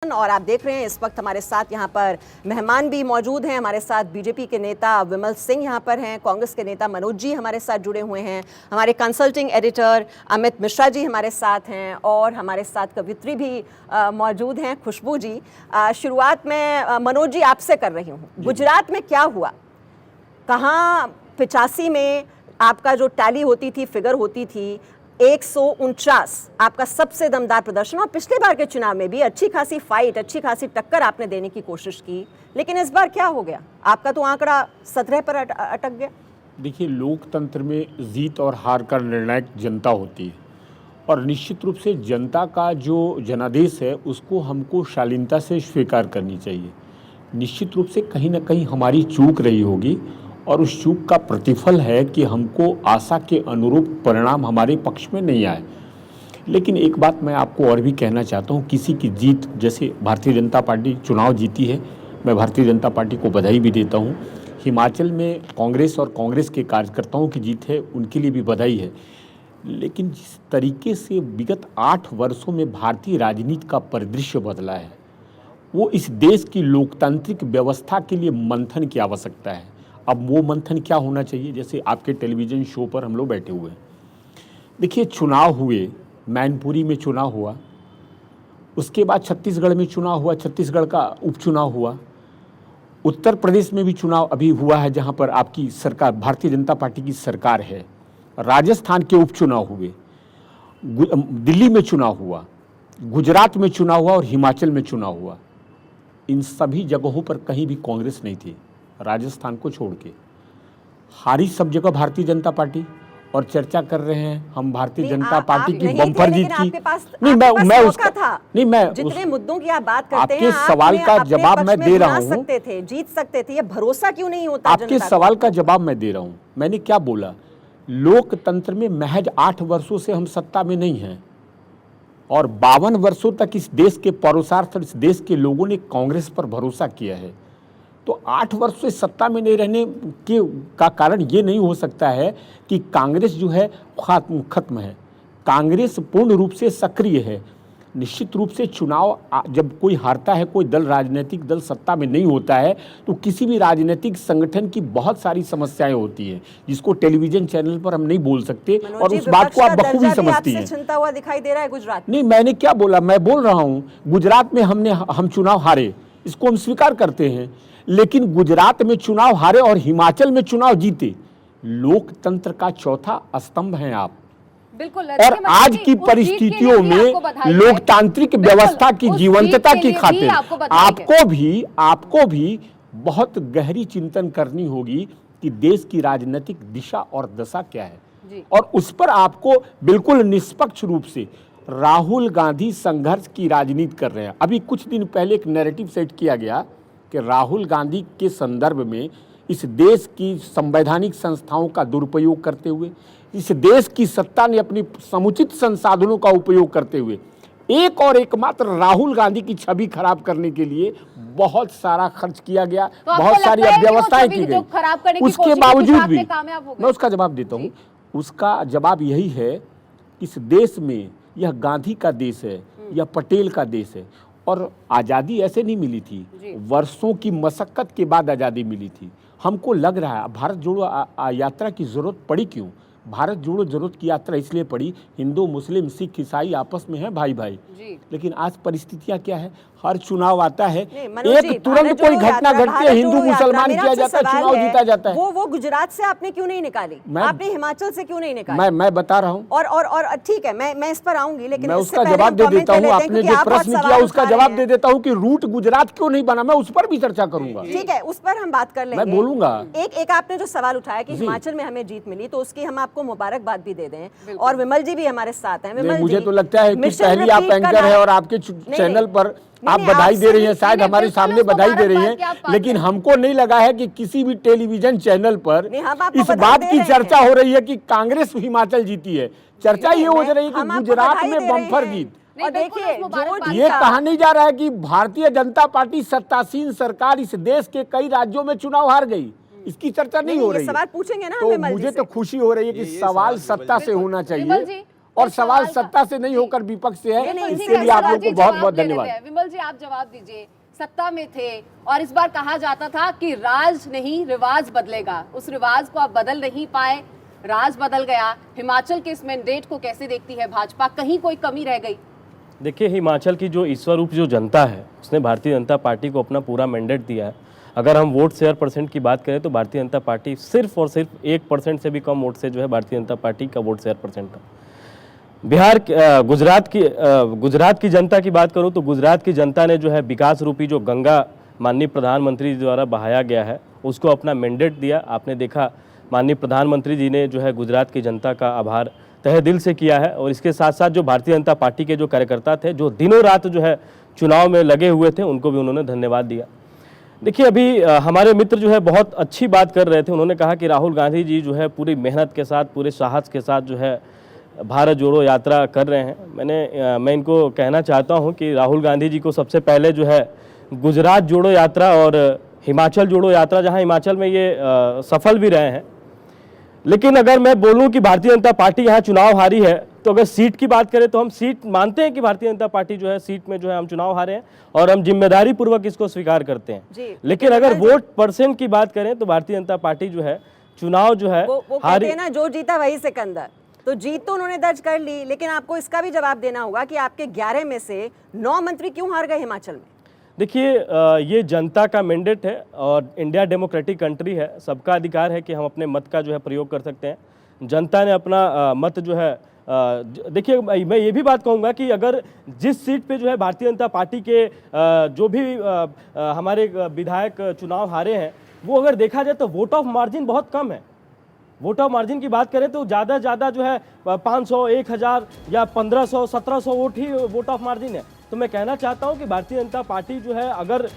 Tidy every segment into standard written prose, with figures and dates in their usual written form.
और आप देख रहे हैं इस वक्त हमारे साथ यहाँ पर मेहमान भी मौजूद हैं। हमारे साथ बीजेपी के नेता विमल सिंह यहाँ पर हैं, कांग्रेस के नेता मनोज जी हमारे साथ जुड़े हुए हैं, हमारे कंसल्टिंग एडिटर अमित मिश्रा जी हमारे साथ हैं और हमारे साथ कवित्री भी मौजूद हैं खुशबू जी। शुरुआत में मनोज जी आपसे कर रही हूँ, गुजरात में क्या हुआ? कहाँ 85 में आपका जो टैली होती थी, फिगर होती थी 149, आपका सबसे दमदार प्रदर्शन, और पिछले बार के चुनाव में भी अच्छी खासी फाइट, अच्छी खासी टक्कर आपने देने की कोशिश की, लेकिन इस बार क्या हो गया? आपका तो आंकड़ा 17 पर अटक गया। देखिए, लोकतंत्र में जीत और हार का निर्णायक जनता होती है और निश्चित रूप से जनता का जो जनादेश है उसको हमको शालीनता से स्वीकार करनी चाहिए। निश्चित रूप से कहीं ना कहीं हमारी चूक रही होगी और उस चूक का प्रतिफल है कि हमको आशा के अनुरूप परिणाम हमारे पक्ष में नहीं आए। लेकिन एक बात मैं आपको और भी कहना चाहता हूँ, किसी की जीत, जैसे भारतीय जनता पार्टी चुनाव जीती है, मैं भारतीय जनता पार्टी को बधाई भी देता हूँ। हिमाचल में कांग्रेस और कांग्रेस के कार्यकर्ताओं की जीत है, उनके लिए भी बधाई है। लेकिन जिस तरीके से विगत 8 वर्षों में भारतीय राजनीति का परिदृश्य बदला है, वो इस देश की लोकतांत्रिक व्यवस्था के लिए मंथन की आवश्यकता है। अब वो मंथन क्या होना चाहिए? जैसे आपके टेलीविज़न शो पर हम लोग बैठे हुए हैं, देखिए चुनाव हुए, मैनपुरी में चुनाव हुआ, उसके बाद छत्तीसगढ़ में चुनाव हुआ, छत्तीसगढ़ का उपचुनाव हुआ, उत्तर प्रदेश में भी चुनाव अभी हुआ है जहां पर आपकी सरकार, भारतीय जनता पार्टी की सरकार है, राजस्थान के उपचुनाव हुए, दिल्ली में चुनाव हुआ, गुजरात में चुनाव हुआ और हिमाचल में चुनाव हुआ। इन सभी जगहों पर कहीं भी कांग्रेस नहीं थी, राजस्थान को छोड़ के। हारी सब जगह भारतीय जनता पार्टी, और चर्चा कर रहे हैं हम भारतीय जनता पार्टी की बम्पर जीत की। नहीं, मैं उसका था नहीं, मैं जितने मुद्दों की आप बात करते हैं, आपके सवाल का जवाब मैं दे रहा हूँ। जीत सकते थे, ये भरोसा क्यों नहीं होता? आपके सवाल का जवाब मैं दे रहा हूँ। मैंने क्या बोला? लोकतंत्र में महज 8 वर्षों से हम सत्ता में नहीं हैं और 52 वर्षों तक इस देश के परोसार्थ, इस देश के लोगों ने कांग्रेस पर भरोसा किया है। तो 8 वर्ष से सत्ता में नहीं रहने का कारण ये नहीं हो सकता है कि कांग्रेस जो है खत्म है। कांग्रेस पूर्ण रूप से सक्रिय है। निश्चित रूप से चुनाव जब कोई हारता है, कोई दल, राजनीतिक दल सत्ता में नहीं होता है, तो किसी भी राजनीतिक संगठन की बहुत सारी समस्याएं होती हैं जिसको टेलीविजन चैनल पर हम नहीं बोल सकते, और उस बात को आप बखूबी समझती हैं। चिंता हुआ दिखाई दे रहा है गुजरात। नहीं, मैंने क्या बोला? मैं बोल रहा हूँ गुजरात में हम चुनाव हारे, इसको हम स्वीकार करते हैं, लेकिन गुजरात में चुनाव हारे और हिमाचल में चुनाव जीते। लोकतंत्र का चौथा स्तंभ हैं आप। बिल्कुल। और आज की परिस्थितियों में लोकतांत्रिक व्यवस्था की जीवंतता की खातिर आपको भी बहुत गहरी चिंतन करनी होगी कि देश की राजनीतिक दिशा और दशा क्या है, और उस पर आपको बिल्कुल निष्पक्ष रूप से राहुल गांधी संघर्ष की राजनीति कर रहे हैं। अभी कुछ दिन पहले एक नैरेटिव सेट किया गया कि राहुल गांधी के संदर्भ में इस देश की संवैधानिक संस्थाओं का दुरुपयोग करते हुए, इस देश की सत्ता ने अपनी समुचित संसाधनों का उपयोग करते हुए एक और एकमात्र राहुल गांधी की छवि खराब करने के लिए बहुत सारा खर्च किया गया, तो बहुत सारी अव्यवस्थाएं की गई। उसके बावजूद भी मैं उसका जवाब देता हूँ। उसका जवाब यही है, इस देश में यह गांधी का देश है, यह पटेल का देश है, और आज़ादी ऐसे नहीं मिली थी, वर्षों की मशक्कत के बाद आज़ादी मिली थी। हमको लग रहा है भारत जोड़ो यात्रा की ज़रूरत पड़ी। क्यों भारत जोड़ो जरूरत की यात्रा? इसलिए पड़ी, हिंदू, मुस्लिम, सिख, ईसाई आपस में है भाई भाई। लेकिन आज परिस्थितियां क्या है? हर चुनाव आता है, एक तुरंत कोई घटना घटती है, हिंदू मुसलमान किया जाता है, चुनाव जीता जाता है। वो गुजरात से आपने क्यों नहीं निकाली? आपने हिमाचल से क्यों नहीं निकाली? मैं बता रहा हूँ, और ठीक है, मैं इस पर आऊंगी, लेकिन मैं उसका जवाब दे देता हूँ। आपने जो प्रश्न किया उसका जवाब दे देता हूँ कि रूट गुजरात क्यों नहीं बना, मैं उस पर भी चर्चा करूंगा। ठीक है, उस पर हम बात कर लेंगे, मैं बोलूंगा। एक आपने जो सवाल उठाया कि हिमाचल में हमें जीत मिली, तो उसकी हम आपको मुबारकबाद भी दे दें, और विमल जी भी हमारे साथ हैं। मुझे तो लगता है कि पहली आप एंकर है और आपके चैनल पर आप बधाई दे रही हैं, शायद हमारे सामने बधाई दे रही हैं, लेकिन हमको नहीं लगा है कि किसी भी टेलीविजन चैनल पर इस बात की चर्चा हो रही है कि कांग्रेस हिमाचल जीती है। चर्चा ये हो रही है कि गुजरात में बम्पर जीत। और देखिए, ये कहा नहीं जा रहा है कि भारतीय जनता पार्टी सत्तासीन सरकार इस देश के कई राज्यों में चुनाव हार गई, इसकी चर्चा नहीं हो रही है। सवाल पूछेंगे ना, तो मुझे तो खुशी हो रही है कि सवाल सत्ता से होना चाहिए और सवाल सत्ता से नहीं होकर विपक्ष से है, इसके लिए आप लोग को बहुत बहुत धन्यवाद। विमल जी आप जवाब दीजिए, सत्ता में थे और इस बार कहा जाता था कि राज नहीं रिवाज बदलेगा, उस रिवाज को आप बदल नहीं पाए, राज बदल गया। हिमाचल के इस मैंडेट को कैसे देखती है भाजपा, कहीं कोई कमी रह गई? देखिए, हिमाचल की जो ईश्वर रूप जो जनता है उसने भारतीय जनता पार्टी को अपना पूरा मैंडेट दिया है। अगर हम वोट शेयर परसेंट की बात करें तो भारतीय जनता पार्टी सिर्फ और सिर्फ 1% से भी कम वोट से जो है भारतीय जनता पार्टी का वोट शेयर परसेंट है। गुजरात की जनता की बात करूं तो गुजरात की जनता ने जो है विकास रूपी जो गंगा माननीय प्रधानमंत्री जी द्वारा बहाया गया है उसको अपना मैंडेट दिया। आपने देखा माननीय प्रधानमंत्री जी ने जो है गुजरात की जनता का आभार तहे दिल से किया है। और इसके साथ साथ जो भारतीय जनता पार्टी के जो कार्यकर्ता थे जो दिनों रात जो है चुनाव में लगे हुए थे उनको भी उन्होंने धन्यवाद दिया। देखिए, अभी हमारे मित्र जो है बहुत अच्छी बात कर रहे थे। उन्होंने कहा कि राहुल गांधी जी जो है पूरी मेहनत के साथ पूरे साहस के साथ जो है भारत जोड़ो यात्रा कर रहे हैं। मैं इनको कहना चाहता हूं कि राहुल गांधी जी को सबसे पहले जो है गुजरात जोड़ो यात्रा और हिमाचल जोड़ो यात्रा, जहां हिमाचल में ये सफल भी रहे हैं। लेकिन अगर मैं बोलूं कि भारतीय जनता पार्टी यहाँ चुनाव हारी है तो अगर सीट की बात करें तो हम सीट मानते हैं कि भारतीय जनता पार्टी जो है सीट में जो है हम चुनाव हारे हैं और हम जिम्मेदारी पूर्वक इसको स्वीकार करते हैं। लेकिन अगर वोट परसेंट की बात करें तो भारतीय जनता पार्टी जो है चुनाव जो है वो कहते हैं ना, जो जीता वही सिकंदर। तो जीत तो उन्होंने दर्ज कर ली, लेकिन आपको इसका भी जवाब देना होगा कि आपके 11 में से 9 मंत्री क्यों हार गए हिमाचल में? देखिए, ये जनता का मैंडेट है और इंडिया डेमोक्रेटिक कंट्री है, सबका अधिकार है कि हम अपने मत का जो है प्रयोग कर सकते हैं। जनता ने अपना मत जो है देखिए, मैं ये भी बात कहूँगा कि अगर जिस सीट पे जो है भारतीय जनता पार्टी के जो भी हमारे विधायक चुनाव हारे हैं वो अगर देखा जाए तो वोट ऑफ मार्जिन बहुत कम है। वोट ऑफ मार्जिन की बात करें तो ज़्यादा से ज़्यादा जो है 500, 1000 या 1500, 1700 vote he vote of margin है। तो मैं कहना चाहता हूं कि भारतीय जनता पार्टी जो है अगर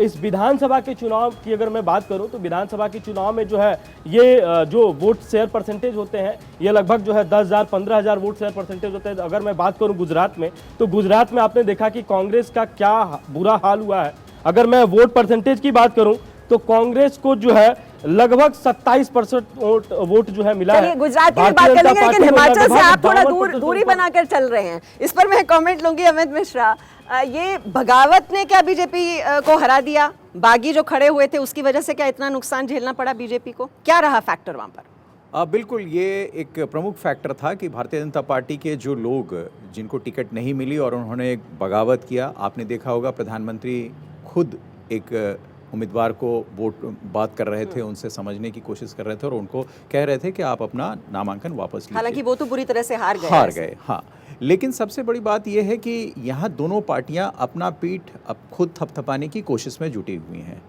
इस विधानसभा के चुनाव की अगर मैं बात करूं तो विधानसभा के चुनाव में जो है ये जो वोट शेयर परसेंटेज होते हैं ये लगभग जो है 10,000, 15,000 वोट शेयर परसेंटेज होते हैं। अगर मैं बात करूं गुजरात में तो गुजरात में आपने देखा कि कांग्रेस का क्या बुरा हाल हुआ है। अगर मैं वोट परसेंटेज की बात करूं तो कांग्रेस को जो है लगभग 27% वोट जो है मिला है। गुजरात की बात कर लेंगे, लेकिन हिमाचल से आप थोड़ा दूरी बनाकर चल रहे हैं। इस पर मैं कमेंट लूंगी अमित मिश्रा। ये बगावत ने क्या बीजेपी को हरा दिया? बागी जो खड़े हुए थे उसकी वजह से क्या इतना नुकसान झेलना पड़ा बीजेपी को? क्या रहा फैक्टर वहां पर? बिल्कुल, ये एक प्रमुख फैक्टर था कि भारतीय जनता पार्टी के जो लोग जिनको टिकट नहीं मिली और उन्होंने एक बगावत किया। आपने देखा होगा प्रधानमंत्री खुद एक उम्मीदवार को वोट बात कर रहे थे, उनसे समझने की कोशिश कर रहे थे और उनको कह रहे थे कि आप अपना नामांकन वापस लीजिए। हालांकि वो तो बुरी तरह से हार गए। हाँ, लेकिन सबसे बड़ी बात यह है कि यहाँ दोनों पार्टियाँ अपना पीठ अब खुद थपथपाने की कोशिश में जुटी हुई हैं।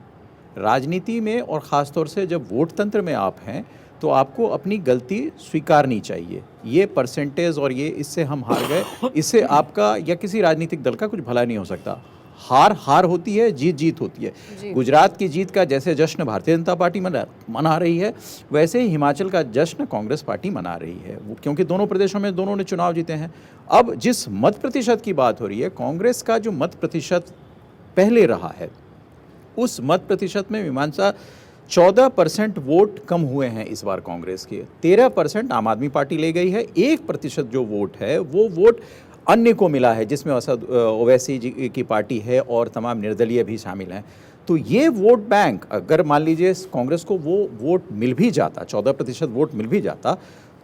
राजनीति में और ख़ास तौर से जब वोट तंत्र में आप हैं तो आपको अपनी गलती स्वीकारनी चाहिए। ये परसेंटेज और ये इससे हम हार गए, इससे आपका या किसी राजनीतिक दल का कुछ भला नहीं हो सकता। हार होती है, जीत होती है। गुजरात की जीत का जैसे जश्न भारतीय जनता पार्टी मना रही है, वैसे ही हिमाचल का जश्न कांग्रेस पार्टी मना रही है, क्योंकि दोनों प्रदेशों में दोनों ने चुनाव जीते हैं। अब जिस मत प्रतिशत की बात हो रही है, कांग्रेस का जो मत प्रतिशत पहले रहा है उस मत प्रतिशत में मीमांसा 14% वोट कम हुए हैं इस बार कांग्रेस के। 13% आम आदमी पार्टी ले गई है। 1% जो वोट है वो वोट अन्य को मिला है, जिसमें असद ओवैसी जी की पार्टी है और तमाम निर्दलीय भी शामिल हैं। तो ये वोट बैंक, अगर मान लीजिए कांग्रेस को वो वोट मिल भी जाता, 14% वोट मिल भी जाता,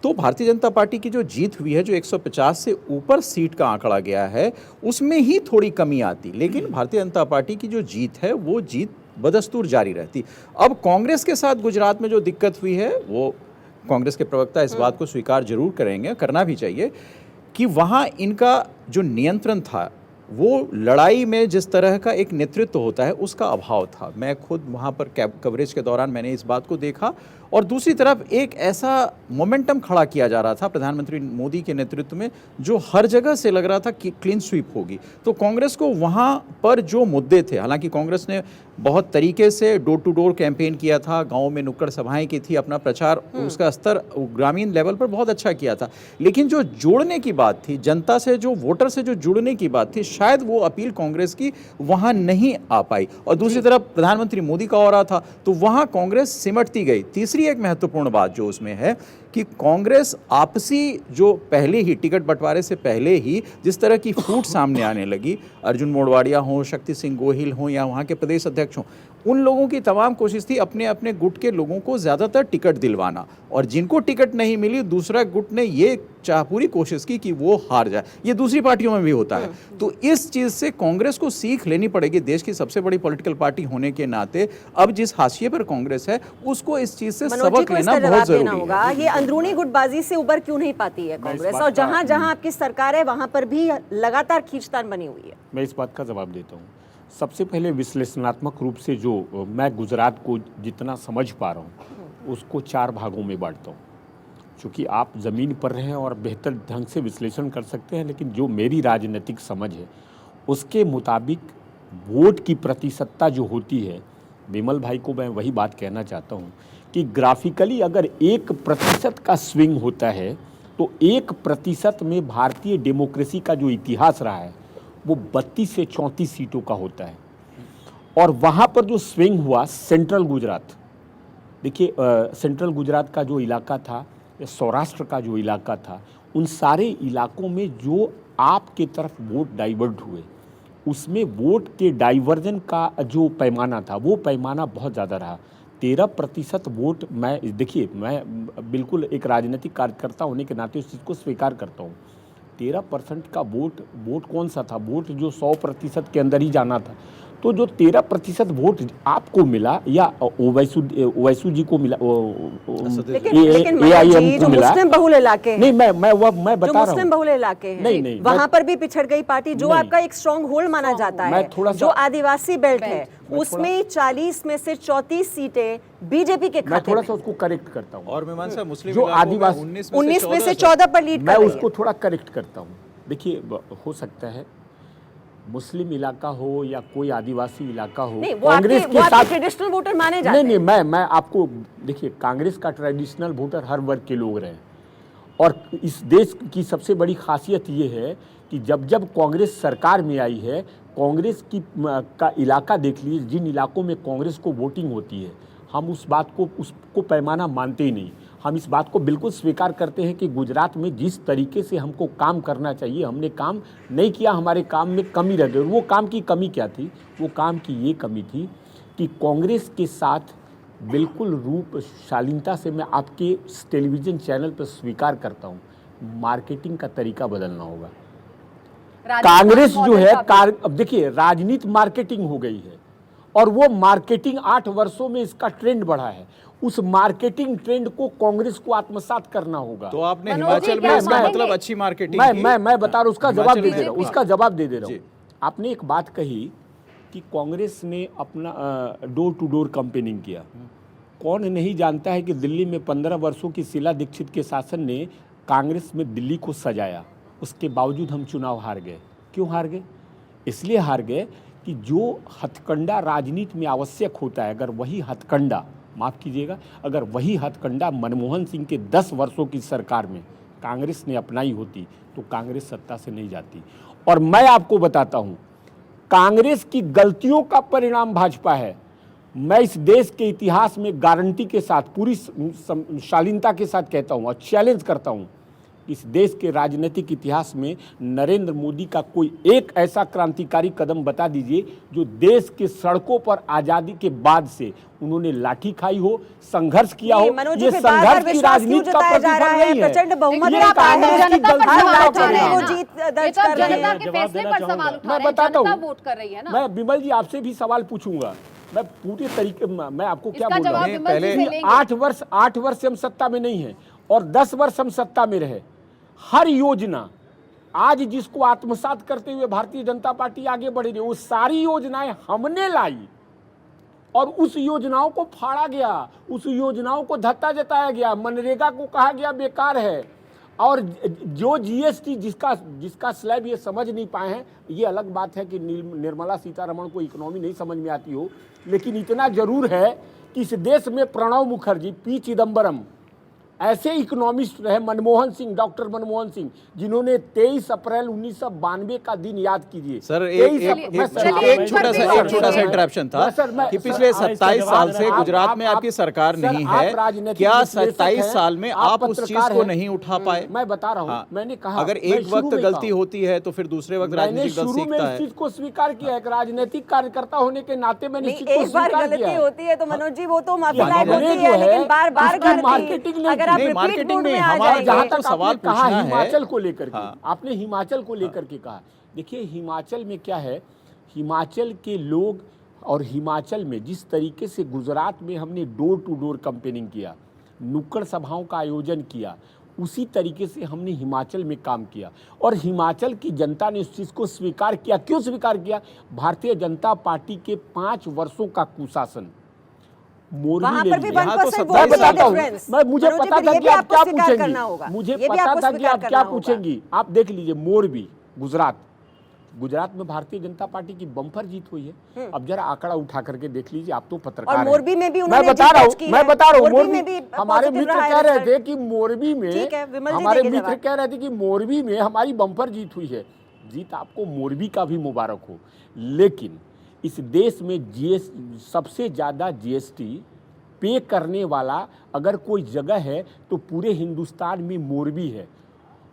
तो भारतीय जनता पार्टी की जो जीत हुई है, जो 150 से ऊपर सीट का आंकड़ा गया है, उसमें ही थोड़ी कमी आती। लेकिन भारतीय जनता पार्टी की जो जीत है वो जीत बदस्तूर जारी रहती। अब कांग्रेस के साथ गुजरात में जो दिक्कत हुई है वो कांग्रेस के प्रवक्ता इस बात को स्वीकार जरूर करेंगे, करना भी चाहिए, कि वहाँ इनका जो नियंत्रण था वो लड़ाई में जिस तरह का एक नेतृत्व होता है उसका अभाव था। मैं खुद वहाँ पर कवरेज के दौरान मैंने इस बात को देखा। और दूसरी तरफ एक ऐसा मोमेंटम खड़ा किया जा रहा था प्रधानमंत्री मोदी के नेतृत्व में, जो हर जगह से लग रहा था कि क्लीन स्वीप होगी। तो कांग्रेस को वहाँ पर जो मुद्दे थे, हालांकि कांग्रेस ने बहुत तरीके से डोर टू डोर कैंपेन किया था, गाँव में नुक्कड़ सभाएं की थी, अपना प्रचार उसका स्तर ग्रामीण लेवल पर बहुत अच्छा किया था। लेकिन जो जोड़ने की बात थी, जनता से, जो वोटर से जो जुड़ने की बात थी, शायद वो अपील कांग्रेस की वहाँ नहीं आ पाई। और दूसरी तरफ प्रधानमंत्री मोदी का हो रहा था, तो वहाँ कांग्रेस सिमटती गई। तीसरी एक महत्वपूर्ण बात जो उसमें है कि कांग्रेस आपसी जो पहले ही टिकट बंटवारे से पहले ही जिस तरह की फूट सामने आने लगी, अर्जुन मोढवाडिया हों, शक्ति सिंह गोहिल हों या वहाँ के प्रदेश अध्यक्ष हों, उन लोगों की तमाम कोशिश थी अपने अपने गुट के लोगों को ज़्यादातर टिकट दिलवाना, और जिनको टिकट नहीं मिली दूसरा गुट ने ये पूरी कोशिश की कि वो हार जाए। ये दूसरी पार्टियों में भी होता है। तो इस चीज़ से कांग्रेस को सीख लेनी पड़ेगी। देश की सबसे बड़ी पॉलिटिकल पार्टी होने के नाते अब जिस हाशिए पर कांग्रेस है उसको इस चीज़ से सबक लेना बहुत जरूरी होगा। ये अंदरूनी गुटबाजी से उबर क्यों नहीं पाती है कांग्रेस, और जहां जहां आपकी सरकार है वहां पर भी लगातार खींचतान बनी हुई है? मैं इस बात का जवाब देता हूँ। सबसे पहले विश्लेषणात्मक रूप से जो मैं गुजरात को जितना समझ पा रहा हूँ उसको 4 भागों में बांटता हूँ। क्योंकि आप ज़मीन पर रहें और बेहतर ढंग से विश्लेषण कर सकते हैं, लेकिन जो मेरी राजनीतिक समझ है उसके मुताबिक वोट की प्रतिशतता जो होती है, विमल भाई को मैं वही बात कहना चाहता हूँ कि ग्राफिकली अगर 1% का स्विंग होता है तो 1% में भारतीय डेमोक्रेसी का जो इतिहास रहा है वो 32 से 34 सीटों का होता है। और वहाँ पर जो स्विंग हुआ सेंट्रल गुजरात, देखिए सेंट्रल गुजरात का जो इलाका था, सौराष्ट्र का जो इलाका था, उन सारे इलाकों में जो आपके तरफ वोट डाइवर्ट हुए उसमें वोट के डाइवर्जन का जो पैमाना था वो पैमाना बहुत ज़्यादा रहा। 13% वोट, मैं देखिए मैं बिल्कुल एक राजनीतिक कार्यकर्ता होने के नाते उस चीज़ को स्वीकार करता हूँ। 13% का वोट कौन सा था? वोट जो 100% के अंदर ही जाना था। तो जो 13% वोट आपको मिला या ओवैसी जी को मिला, लेकिन AIM को मिला, मुस्लिम बहुल इलाके नहीं मैं बता रहा हूँ, मुस्लिम बहुल इलाके हैं, नहीं, वहां पर भी पिछड़ गई पार्टी जो आपका एक स्ट्रॉन्ग होल्ड माना जाता है, जो आदिवासी बेल्ट है, उसमें 40 में से 34 सीटें बीजेपी के खाते में। मैं थोड़ा सा उसको करेक्ट करता हूँ। और मेहमान साहब, मुस्लिम जो आदिवासी 19 में से 14 पर लीड मैं कर रही है। उसको थोड़ा करेक्ट करता हूँ। देखिए हो सकता है मुस्लिम इलाका हो या कोई आदिवासी इलाका हो, कांग्रेस के साथ ट्रेडिशनल वोटर माने जाते हैं। नहीं मैं आपको देखिए, कांग्रेस का ट्रेडिशनल वोटर हर वर्ग के लोग रहे, और इस देश की सबसे बड़ी खासियत ये है कि जब कांग्रेस सरकार में आई है, कांग्रेस की का इलाका देख लीजिए, जिन इलाकों में कांग्रेस को वोटिंग होती है, हम उसको पैमाना मानते ही नहीं। हम इस बात को बिल्कुल स्वीकार करते हैं कि गुजरात में जिस तरीके से हमको काम करना चाहिए हमने काम नहीं किया, हमारे काम में कमी रह गई। वो काम की कमी क्या थी? वो काम की ये कमी थी कि कांग्रेस के साथ बिल्कुल रूप शालीनता से मैं आपके टेलीविज़न चैनल पर स्वीकार करता हूँ, मार्केटिंग का तरीका बदलना होगा। कांग्रेस जो है, अब देखिए राजनीति मार्केटिंग हो गई है, और वो मार्केटिंग 8 वर्षों में इसका ट्रेंड बढ़ा है। उस मार्केटिंग ट्रेंड को कांग्रेस को आत्मसात करना होगा। तो आपने हिमाचल में इसका मतलब अच्छी मार्केटिंग की? मैं बता रहा हूँ, उसका जवाब दे दे रहा हूँ, हाँ। उसका जवाब दे दे रहा हूँ। आपने एक बात कही कि कांग्रेस ने अपना डोर टू डोर कैंपेनिंग किया। कौन नहीं जानता है कि दिल्ली में 15 वर्षों की शीला दीक्षित के शासन ने कांग्रेस में दिल्ली को सजाया, उसके बावजूद हम चुनाव हार गए। क्यों हार गए? इसलिए हार गए कि जो हथकंडा राजनीति में आवश्यक होता है, अगर वही हथकंडा, माफ़ कीजिएगा, अगर वही हथकंडा मनमोहन सिंह के 10 वर्षों की सरकार में कांग्रेस ने अपनाई होती तो कांग्रेस सत्ता से नहीं जाती। और मैं आपको बताता हूँ, कांग्रेस की गलतियों का परिणाम भाजपा है। मैं इस देश के इतिहास में गारंटी के साथ, पूरी शालीनता के साथ कहता हूँ और चैलेंज करता हूँ, इस देश के राजनीतिक इतिहास में नरेंद्र मोदी का कोई एक ऐसा क्रांतिकारी कदम बता दीजिए जो देश के सड़कों पर आज़ादी के बाद से उन्होंने लाठी खाई हो, संघर्ष किया हो। ये संघर्ष की राजनीति का प्रतिफल नहीं है। प्रचंड बहुमत ये प्राप्त है, कांग्रेस की जनता गलतियों का पर परिणाम वो है। जीत दर्ज कर रहे जनता हैं। के फैसले पर सवाल उठा मैं रहे हैं, बताता जनता हूँ, वोट कर रही है ना। मैं विमल जी आपसे भी सवाल पूछूंगा। मैं पूरे तरीके, मैं आपको क्या इसका बोल रहा जवाब हूँ, विमल जी से लेंगे। 8 वर्ष से हम सत्ता में नहीं है और 10 वर्ष हम सत्ता में रहे। हर योजना आज जिसको आत्मसात करते हुए भारतीय जनता पार्टी आगे बढ़ रही है, वो सारी योजनाएं हमने लाई और उस योजनाओं को फाड़ा गया, उस योजनाओं को धत्ता जताया गया, मनरेगा को कहा गया बेकार है। और जो जीएसटी जिसका स्लैब ये समझ नहीं पाए हैं, ये अलग बात है कि निर्मला सीतारमण को इकोनॉमी नहीं समझ में आती हो, लेकिन इतना जरूर है कि इस देश में प्रणब मुखर्जी, पी चिदम्बरम ऐसे इकोनॉमिस्ट रहे, मनमोहन सिंह, डॉक्टर मनमोहन सिंह, जिन्होंने 23 अप्रैल 1992 का दिन याद कीजिए। सर एक छोटा सा इंटरप्शन था कि पिछले 27 साल से गुजरात में आपकी सरकार नहीं है, क्या 27 साल में आप उस चीज को नहीं उठा पाए? मैं बता रहा हूँ, मैंने कहा अगर एक वक्त गलती होती है तो फिर दूसरे वक्त राजनीतिक दल सीखता है। इस चीज को स्वीकार किया है, राजनीतिक कार्यकर्ता होने के नाते मैंने इस चीज को एक बार स्वीकार गलती किया है। होती है तो मनोज जी वो तो माफी लायक हमने होती जो है, है, लेकिन बार-बार उसकी गलती, मार्केटिंग नहीं अगर आप नहीं, रिपीट मार्केटिंग मोड में नहीं, आ हमारा जाएंगे, जहाँ तक सवाल आपने कहा पूछना है, हिमाचल को लेकर के, हाँ। आपने हिमाचल को लेकर के कहा, देखिए हिमाचल में क्या है, हिमाचल के लोग और हिमाचल में जिस तरीके से गुजरात में हमने डोर टू डोर कैंपेनिंग किया, नुक्कड़ सभाओं का आयोजन किया, उसी तरीके से हमने हिमाचल में काम किया और हिमाचल की जनता ने उस चीज़ को स्वीकार किया। क्यों स्वीकार किया? भारतीय जनता पार्टी के 5 वर्षों का कुशासन, वहाँ पर भी 1% मैं वोट बताता हूँ, डिफरेंस। मुझे मनोज जी, पता फिर था ये कि भी आप आपको क्या स्वीकार करना होगा। पूछेंगी, मुझे ये भी पता आपको था कि स्वीकार आप क्या करना होगा। पूछेंगी। आप देख लीजिए मोरबी, गुजरात में भारतीय जनता पार्टी की बम्पर जीत हुई है। अब जरा आंकड़ा उठा करके देख लीजिए, आप तो पत्रकार और हैं। मोरबी में भी मैं उन्होंने बता जीत रहा हूँ, दर्ज की मैं है। बता रहा हूँ, मोरबी में भी हमारे positive मित्र रहा है कह रहे रिजल्ट। थे कि मोरबी में, ठीक है, विमल जी हमारे देंगे मित्र जवाब। कह रहे थे कि मोरबी में हमारी बम्पर जीत हुई है। जीत आपको मोरबी का भी मुबारक हो, लेकिन इस देश में सबसे ज्यादा जीएसटी पे करने वाला अगर कोई जगह है तो पूरे हिंदुस्तान में मोरबी है।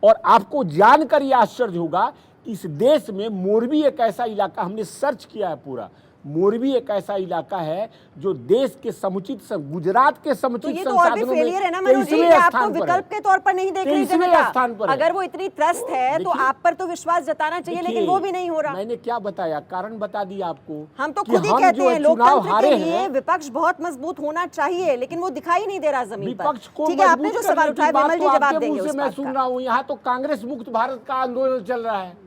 और आपको जानकर यह आश्चर्य होगा कि इस देश में मोरबी एक ऐसा इलाका, हमने सर्च किया है पूरा, मोरबी एक ऐसा इलाका है जो देश के समुचित गुजरात के तो समुचित ये तो और भी संसाधनों फेलियर है ना में मनोज जी, 23वें कि आपको स्थान पर है। विकल्प के तौर पर नहीं देख रही 23वें जनता। स्थान पर है। अगर वो इतनी त्रस्त है तो देखिए, आप पर तो विश्वास जताना चाहिए, लेकिन वो भी नहीं हो रहा। मैंने क्या बताया, कारण बता दिया आपको। हम तो कि खुद ही हम कहते जो हैं चुनाव लोकतंत्र हारे के लिए हैं, विपक्ष बहुत मजबूत होना चाहिए, लेकिन वो दिखाई नहीं दे रहा जमीन पर। विपक्ष को ठीक है, आपने मजबूत जो सवाल करने की उठाया बात विमल तो जी जवाब आपके देंगे मुंह से उस मैं बात सुन का। रहा हूँ। यहाँ तो कांग्रेस मुक्त भारत का आंदोलन चल रहा है।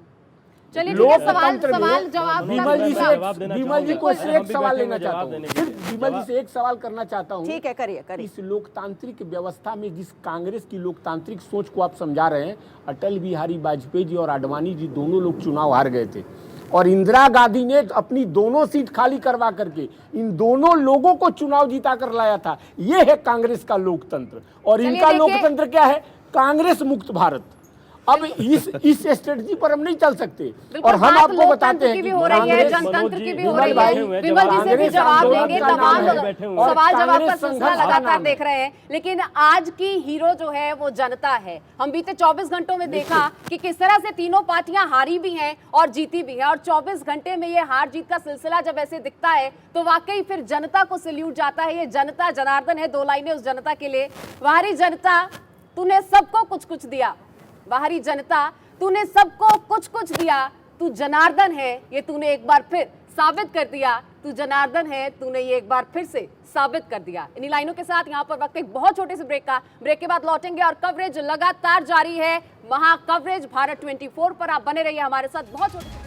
चलिए ठीक है, सवाल लोकतंत्र में जवाब विमल जी का से विमल जी को हम एक भी सवाल बैठे लेना हैं, चाहता जवाब हूँ, देने के सिर्फ विमल जी से एक सवाल करना चाहता हूँ। ठीक है, करिए करिए। इस लोकतांत्रिक व्यवस्था में जिस कांग्रेस की लोकतांत्रिक सोच को आप समझा रहे हैं, अटल बिहारी वाजपेयी जी और आडवाणी जी दोनों लोग चुनाव हार गए थे और इंदिरा गांधी ने अपनी दोनों सीट खाली करवा करके इन दोनों लोगों को चुनाव जीता कर लाया था। ये है कांग्रेस का लोकतंत्र और चलिए इनका देखिए- लोकतंत्र क्या है? कांग्रेस मुक्त भारत। अब इस स्ट्रेटजी पर हम नहीं चल सकते बिल्कुल, और हम बात आपको बताते लोकतंत्र हैं की भी कि हो रही है, कांग्रेस- जनतंत्र की भी हो विमल रही भाई, है। विमल जी से भी कांग्रेस जवाब आंदोलन देंगे, का नाम तमाम है। लोग और सवाल जवाब का कांग्रेस सिलसिला संघर्ष का लगातार नाम है। देख रहे हैं, लेकिन आज की हीरो जो है वो जनता है। हम बीते 24 घंटों में देखा कि किस तरह से तीनों पार्टियां हारी भी हैं और जीती भी हैं, और 24 घंटे में ये हार जीत का सिलसिला जब ऐसे दिखता है तो वाकई फिर जनता को सैल्यूट जाता है। ये जनता जनार्दन है, 2 लाइनें उस जनता के लिए। बाहरी जनता, तूने सबको कुछ कुछ दिया। बाहरी जनता, तूने सबको कुछ कुछ दिया। तू जनार्दन है, ये तूने एक बार फिर साबित कर दिया। तू जनार्दन है, तूने ये एक बार फिर से साबित कर दिया। इन्हीं लाइनों के साथ यहाँ पर वक्त एक बहुत छोटे से ब्रेक के बाद लौटेंगे और कवरेज लगातार जारी है। महा कवरेज भारत 24 पर आप बने रहिए हमारे साथ। बहुत छोटे से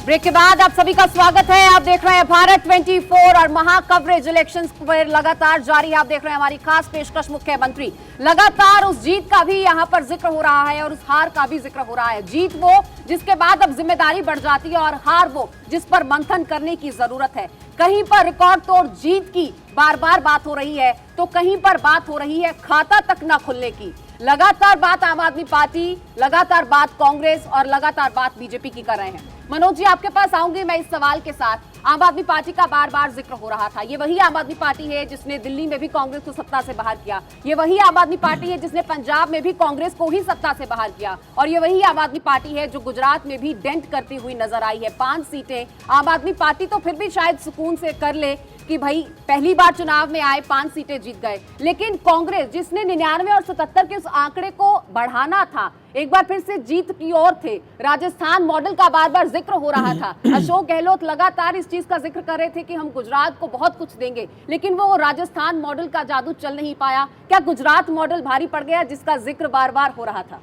ब्रेक के बाद आप सभी का स्वागत है। आप देख रहे हैं भारत 24 और महा कवरेज इलेक्शंस पर लगातार जारी है। आप देख रहे हैं हमारी खास पेशकश मुख्यमंत्री। लगातार उस जीत का भी यहाँ पर जिक्र हो रहा है और उस हार का भी जिक्र हो रहा है। जीत वो जिसके बाद अब जिम्मेदारी बढ़ जाती है और हार वो जिस पर मंथन करने की जरूरत है। कहीं पर रिकॉर्ड तोड़ जीत की बार बार बात हो रही है तो कहीं पर बात हो रही है खाता तक न खुलने की। लगातार बात आम आदमी पार्टी, लगातार बात कांग्रेस और लगातार बात बीजेपी की कर रहे हैं। मनोज जी, आपके पास आऊंगी मैं इस सवाल के साथ। आम आदमी पार्टी का बार बार जिक्र हो रहा था। ये वही आम आदमी पार्टी है जिसने दिल्ली में भी कांग्रेस को सत्ता से बाहर किया। ये वही आम आदमी पार्टी है जिसने पंजाब में भी कांग्रेस को ही सत्ता से बाहर किया। और ये वही आम आदमी पार्टी है जो गुजरात में भी डेंट करती हुई नजर आई है। 5 सीटें आम आदमी पार्टी तो फिर भी शायद सुकून से कर ले कि भाई पहली बार चुनाव में आए, 5 सीटें जीत गए, लेकिन कांग्रेस जिसने 99 और 77 के उस आंकड़े को बढ़ाना था, एक बार फिर से जीत की ओर थे। राजस्थान मॉडल का बार बार जिक्र हो रहा था। अशोक गहलोत लगातार इस चीज का जिक्र कर रहे थे कि हम गुजरात को बहुत कुछ देंगे, लेकिन वो राजस्थान मॉडल का जादू चल नहीं पाया। क्या गुजरात मॉडल भारी पड़ गया जिसका जिक्र बार बार हो रहा था?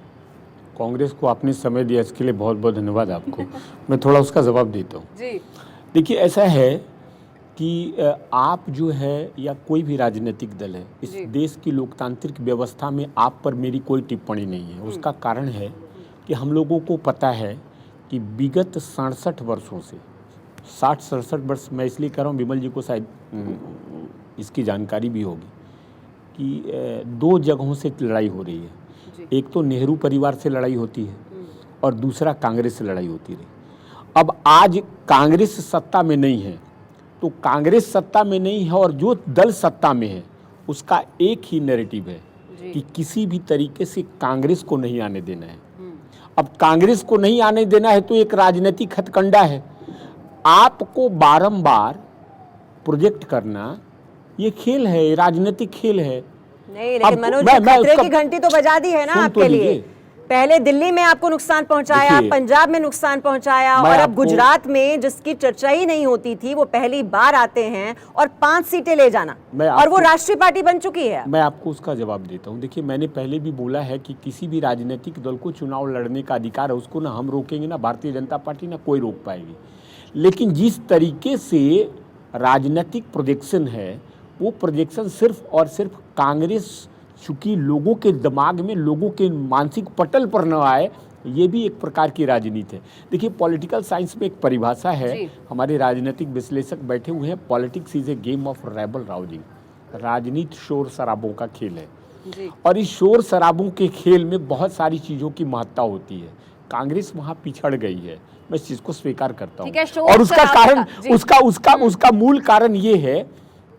कांग्रेस को आपने समय दिया, इसके लिए बहुत बहुत धन्यवाद आपको। मैं थोड़ा उसका जवाब देता हूँ। जी, देखिए ऐसा है कि आप जो है या कोई भी राजनीतिक दल है, इस देश की लोकतांत्रिक व्यवस्था में आप पर मेरी कोई टिप्पणी नहीं है। उसका कारण है कि हम लोगों को पता है कि विगत 67 वर्षों से 60-67 वर्ष, मैं इसलिए कह रहा हूँ, विमल जी को शायद इसकी जानकारी भी होगी कि 2 जगहों से लड़ाई हो रही है। एक तो नेहरू परिवार से लड़ाई होती है और दूसरा कांग्रेस से लड़ाई होती रही। अब आज कांग्रेस सत्ता में नहीं है, तो कांग्रेस सत्ता में नहीं है और जो दल सत्ता में है उसका एक ही नैरेटिव है कि किसी भी तरीके से कांग्रेस को नहीं आने देना है। अब कांग्रेस को नहीं आने देना है तो एक राजनीतिक हथकंडा है। आपको बारंबार प्रोजेक्ट करना ये खेल है, ये राजनीतिक खेल है। नहीं, लेकिन मनोज जी, खतरे की घंटी तो बजा दी है ना आपके लिए। पहले दिल्ली में आपको नुकसान पहुंचाया, पंजाब में नुकसान पहुंचाया, और अब गुजरात में जिसकी चर्चा ही नहीं होती थी वो पहली बार आते हैं और 5 सीटें ले जाना, और वो राष्ट्रीय पार्टी बन चुकी है। मैं आपको उसका जवाब देता हूं। देखिए, मैंने पहले भी बोला है कि किसी भी राजनीतिक दल को चुनाव लड़ने का अधिकार है, उसको ना हम रोकेंगे, ना भारतीय जनता पार्टी, ना कोई रोक पाएगी। लेकिन जिस तरीके से राजनीतिक प्रोजेक्शन है, वो प्रोजेक्शन सिर्फ और सिर्फ कांग्रेस चूंकि लोगों के दिमाग में, लोगों के मानसिक पटल पर न आए, ये भी एक प्रकार की राजनीति है। देखिए, पॉलिटिकल साइंस में एक परिभाषा है, हमारे राजनीतिक विश्लेषक बैठे हुए हैं, politics is a game of rebel rousing. राजनीति शोर शराबों का खेल है और इस शोर शराबों के खेल में बहुत सारी चीज़ों की महत्ता होती है। कांग्रेस वहाँ पिछड़ गई है, मैं इस चीज़ को स्वीकार करता हूँ, और उसका कारण, उसका मूल कारण ये है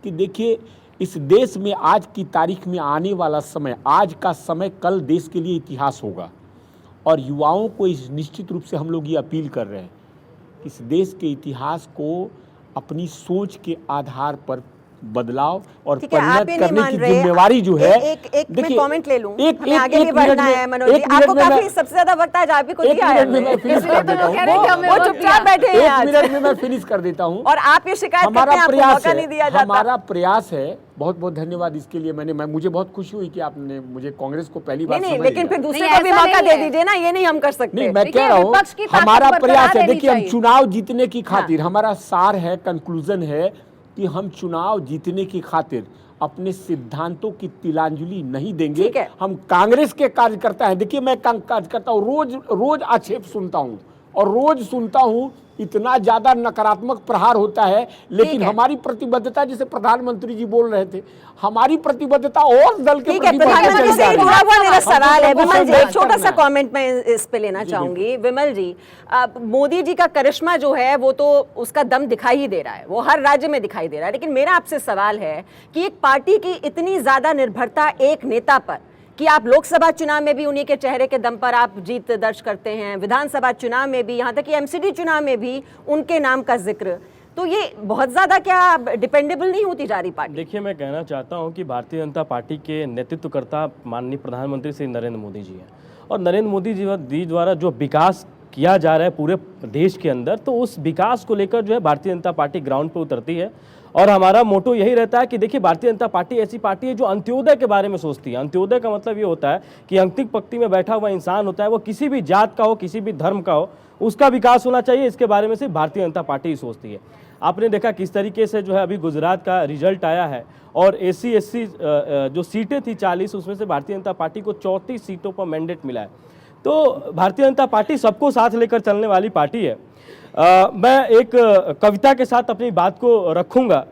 कि देखिए, इस देश में आज की तारीख में आने वाला समय, आज का समय कल देश के लिए इतिहास होगा। और युवाओं को इस निश्चित रूप से हम लोग ये अपील कर रहे हैं कि इस देश के इतिहास को अपनी सोच के आधार पर बदलाव और परिणत करने की जिम्मेवारी जो है। एक मैं कमेंट ले लूं, हमें आगे भी बढ़ना है। मनोज जी, आपको काफी सबसे ज्यादा वक्त आज आप ही को दिया है, वो चुपचाप बैठे हैं। 1 मिनट में मैं फिनिश कर देता हूं, और आप ये शिकायत करते हैं, आपको मौका नहीं दिया जाता। हमारा प्रयास है, बहुत बहुत धन्यवाद इसके लिए। मुझे बहुत खुशी हुई कि आपने मुझे कांग्रेस को पहली बार नहीं, लेकिन फिर दूसरे को भी मौका दे दीजिए ना, ये नहीं हम कर सकते। नहीं, मैं कह रहा हूँ हमारा प्रयास है। देखिए, हम चुनाव जीतने की खातिर, हमारा सार है, कंक्लूजन है कि हम चुनाव जीतने की खातिर अपने सिद्धांतों की तिलांजलि नहीं देंगे। हम कांग्रेस के कार्यकर्ता हैं। देखिए, मैं कार्यकर्ता हूँ, रोज आक्षेप सुनता हूँ और रोज सुनता हूँ, इतना ज्यादा नकारात्मक प्रहार होता है, लेकिन हमारी प्रतिबद्धता, जैसे प्रधानमंत्री जी बोल रहे थे, हमारी प्रतिबद्धता और दल के प्रति। प्रधानमंत्री से जुड़ा हुआ मेरा सवाल है विमल जी, एक छोटा सा कमेंट मैं इस पे लेना चाहूंगी। विमल जी, मोदी जी का करिश्मा जो है वो तो उसका दम दिखाई ही दे रहा है, वो हर राज्य में दिखाई दे रहा है, लेकिन मेरा आपसे सवाल है कि एक पार्टी की इतनी ज्यादा निर्भरता एक नेता पर कि आप लोकसभा चुनाव में भी उन्हीं के चेहरे के दम पर आप जीत दर्ज करते हैं, विधानसभा चुनाव में भी, यहाँ तक कि एमसीडी चुनाव में भी उनके नाम का जिक्र, तो ये बहुत ज्यादा क्या डिपेंडेबल नहीं होती जा रही पार्टी? देखिए, मैं कहना चाहता हूँ कि भारतीय जनता पार्टी के नेतृत्वकर्ता माननीय प्रधानमंत्री श्री नरेंद्र मोदी जी हैं, और नरेंद्र मोदी जी द्वारा जो विकास किया जा रहा है पूरे देश के अंदर, तो उस विकास को लेकर जो है भारतीय जनता पार्टी ग्राउंड पर उतरती है। और हमारा मोटो यही रहता है कि देखिए, भारतीय जनता पार्टी ऐसी पार्टी है जो अंत्योदय के बारे में सोचती है। अंत्योदय का मतलब ये होता है कि अंतिम पंक्ति में बैठा हुआ इंसान होता है, वो किसी भी जात का हो, किसी भी धर्म का हो, उसका विकास होना चाहिए, इसके बारे में सिर्फ भारतीय जनता पार्टी ही सोचती है। आपने देखा किस तरीके से जो है अभी गुजरात का रिजल्ट आया है, और SC जो सीटें थी 40, उसमें से भारतीय जनता पार्टी को 34 सीटों पर मैंडेट मिला है। तो भारतीय जनता पार्टी सबको साथ लेकर चलने वाली पार्टी है। मैं एक कविता के साथ अपनी बात को रखूंगा।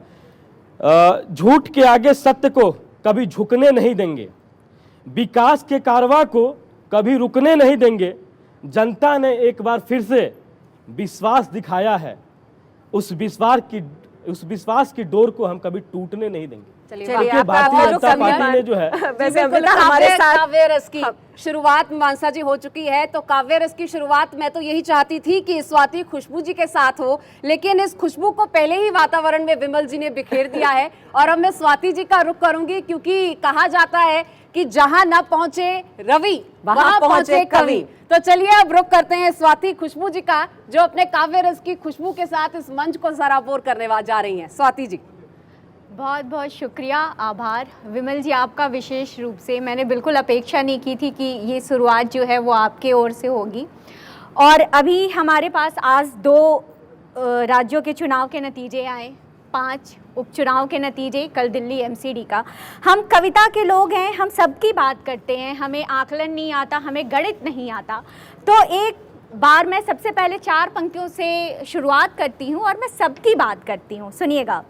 झूठ के आगे सत्य को कभी झुकने नहीं देंगे, विकास के कारवां को कभी रुकने नहीं देंगे। जनता ने एक बार फिर से विश्वास दिखाया है, उस विश्वास की डोर को हम कभी टूटने नहीं देंगे। चलिए, भारतीय जनता पार्टी ने जो है हमारे साथ काव्य रस की शुरुआत मानसा जी हो चुकी है, तो काव्य रस की शुरुआत मैं तो यही चाहती थी कि स्वाति खुशबू जी के साथ हो, लेकिन इस खुशबू को पहले ही वातावरण में विमल जी ने बिखेर दिया है। और अब मैं स्वाति जी का रुख करूंगी, क्योंकि कहा जाता है कि जहां न पहुंचे रवि वहां पहुंचे कवि। तो चलिए अब रुख करते हैं स्वाति खुशबू जी का, जो अपने काव्य रस की खुशबू के साथ इस मंच को सराबोर करने जा रही हैं। स्वाति जी, बहुत बहुत शुक्रिया, आभार विमल जी आपका। विशेष रूप से मैंने बिल्कुल अपेक्षा नहीं की थी कि ये शुरुआत जो है वो आपके ओर से होगी। और अभी हमारे पास आज 2 राज्यों के चुनाव के नतीजे आए, 5 उपचुनाव के नतीजे, कल दिल्ली एमसीडी का। हम कविता के लोग हैं, हम सबकी बात करते हैं, हमें आकलन नहीं आता, हमें गणित नहीं आता। तो एक बार मैं सबसे पहले 4 पंक्तियों से शुरुआत करती हूँ और मैं सबकी बात करती हूँ, सुनिएगा।